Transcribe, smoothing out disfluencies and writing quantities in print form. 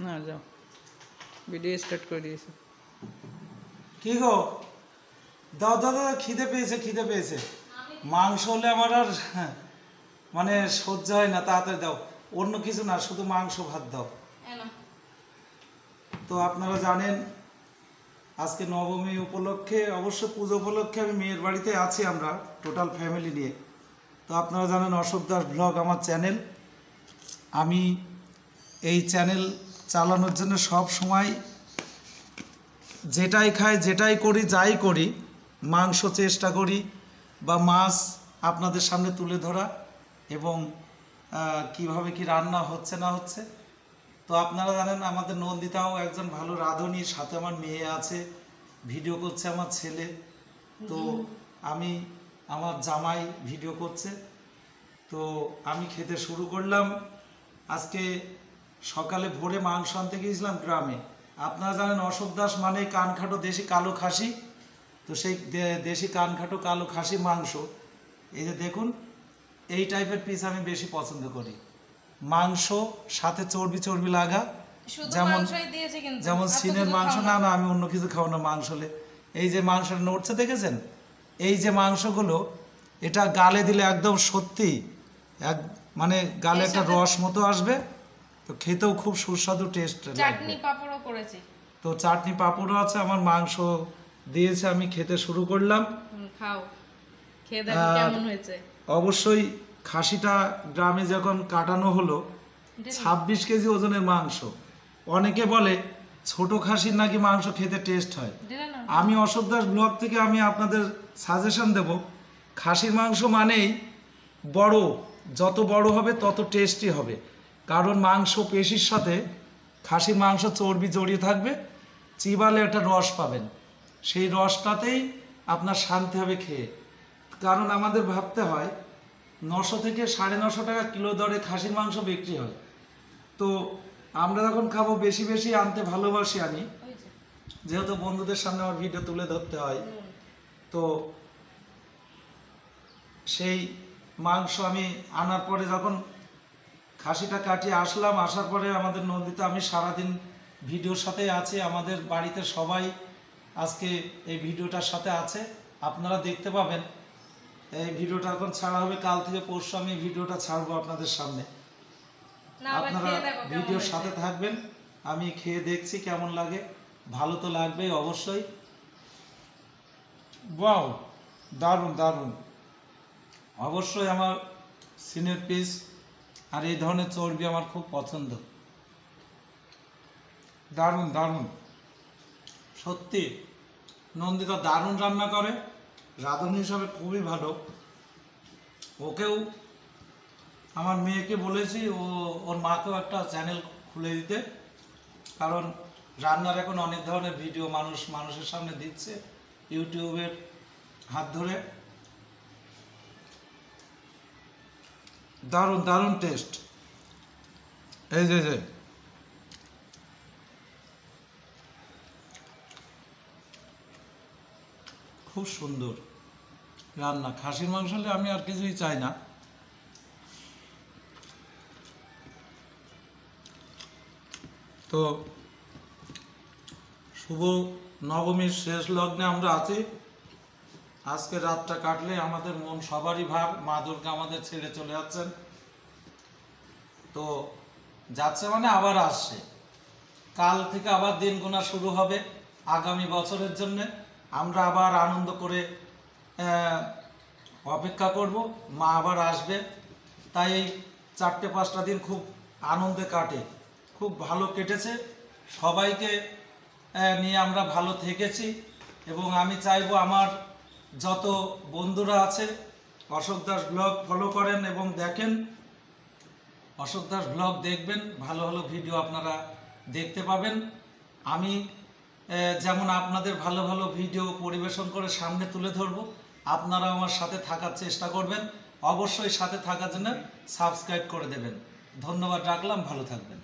না যাও, video start করে দিয়েছি। কি গো, দাও দাও দাও, খিদে পেয়েছে। মাংস হলে আমার আর মানে সহ্য হয় না, তাড়াতাড়ি দাও। অন্য কিছু না, শুধু মাংস ভাত দাও। তো আপনারা জানেন আজকে নবমী উপলক্ষে, অবশ্য পুজো উপলক্ষে আমি মেয়ের বাড়িতে আছি, আমরা টোটাল ফ্যামিলি নিয়ে। তো আপনারা জানেন অশোক দাস ব্লগ আমার চ্যানেল। আমি এই চ্যানেল চালানোর জন্য সব সময় যেটাই খাই, যেটাই করি, যাই করি, মাংস চেষ্টা করি বা মাছ আপনাদের সামনে তুলে ধরা, এবং কিভাবে কি রান্না হচ্ছে না হচ্ছে। তো আপনারা জানেন আমাদের নন্দিতাও একজন ভালো রাঁধুনি, সাথে আমার মেয়ে আছে, ভিডিও করছে আমার ছেলে, তো আমি আমার জামাই ভিডিও করছে। তো আমি খেতে শুরু করলাম। আজকে সকালে ভোরে মাংস আনতে গিয়েছিলাম গ্রামে। আপনারা জানেন অশোক দাস মানে কানখাটো দেশি কালো খাসি, তো সেই দেশি কানখাটো কালো খাসি মাংস, এই যে দেখুন, এই টাইপের পিস আমি বেশি পছন্দ করি। মাংস সাথে চর্বি লাগা, যেমন সিনের মাংস। না না, আমি অন্য কিছু খাবো না মাংস হলে। এই যে মাংসটা নড়ছে দেখেছেন, এই যে মাংসগুলো, এটা গালে দিলে একদম সত্যি মানে গালে একটা রস মতো আসবে, তো খেতেও খুব সুস্বাদু টেস্ট লাগবে। চাটনি পাঁপড়ও করেছি, তো চাটনি পাঁপড়ও আছে, আমার মাংস দিয়েছে, আমি খেতে শুরু করলাম। খাও, খেয়ে দেখো কেমন হয়েছে। অবশ্যই খাসিটা গ্রামে যখন কাটানো হলো, 26 কেজি ওজনের মাংস। অনেকে বলে ছোট খাসির নাকি মাংস খেতে টেস্ট হয়। আমি অশোক দাস ব্লগ থেকে আমি আপনাদের সাজেশন দেব, খাসির মাংস মানেই বড়, যত বড় হবে তত টেস্টি হবে, কারণ মাংস পেশির সাথে খাসির মাংস চর্বি জড়িয়ে থাকবে, চিবালে একটা রস পাবেন, সেই রসটাতেই আপনার শান্তি হবে খেয়ে। কারণ আমাদের ভাবতে হয় 900 থেকে 950 টাকা কিলো দরে খাসির মাংস বিক্রি হয়। তো আমরা যখন খাবো বেশি বেশি আনতে ভালোবাসি আমি, যেহেতু বন্ধুদের সামনে আমার ভিডিও তুলে ধরতে হয়। তো সেই মাংস আমি আনার পরে যখন খাসিটা কাটিয়ে আসলাম, আসার পরে আমাদের নন্দিতা, আমি সারাদিন ভিডিওর সাথে আছি, আমাদের বাড়িতে সবাই আজকে এই ভিডিওটার সাথে আছে, আপনারা দেখতে পাবেন। এই ভিডিওটা এখন ছাড়া হবে, কাল থেকে পরশু আমি ভিডিওটা ছাড়বো আপনাদের সামনে, আপনারা ভিডিওর সাথে থাকবেন। আমি খেয়ে দেখছি কেমন লাগে, ভালো তো লাগবেই অবশ্যই। ওয়াও, দারুণ দারুণ, অবশ্যই আমার সিনের পিস আর এই ধরনের চর্বি আমার খুব পছন্দ। দারুণ দারুণ, সত্যি নন্দিতা দারুণ রান্না করে, রাঁধুনি হিসাবে খুবই ভালো। ওকেও, আমার মেয়েকে বলেছি ওর মাকেও একটা চ্যানেল খুলে দিতে, কারণ রান্নার এখন অনেক ধরনের ভিডিও মানুষের সামনে দিচ্ছে ইউটিউবের হাত ধরে। দারুণ দারুণ টেস্ট। এই যে খুব সুন্দর রান্না। খাসির মাংস হলে আমি আর কিছুই চাই না। তো শুভ নবমীর শেষ লগ্নে আমরা আছি। আজকে রাতটা কাটলে আমাদের মন সবারই ভার, মা দুর্গা আমাদের ছেড়ে চলে যাচ্ছেন। তো যাচ্ছে মানে আবার আসছে, কাল থেকে আবার দিন গোনা শুরু হবে আগামী বছরের জন্য। আমরা আবার আনন্দ করে অপেক্ষা করব, মা আবার আসবে। তাই এই 4-5টা দিন খুব আনন্দে কাটে, খুব ভালো কেটেছে, সবাইকে নিয়ে আমরা ভালো থেকেছি। এবং আমি চাইবো আমার যত বন্ধুরা আছে অশোক দাস ব্লগ ফলো করেন এবং দেখেন, অশোক দাস ব্লগ দেখবেন, ভালো ভালো ভিডিও আপনারা দেখতে পাবেন। আমি যেমন আপনাদের ভালো ভালো ভিডিও পরিবেশন করে সামনে তুলে ধরব, আপনারা আমার সাথে থাকার চেষ্টা করবেন। অবশ্যই সাথে থাকার জন্য সাবস্ক্রাইব করে দেবেন। ধন্যবাদ রাখলাম, ভালো থাকবেন।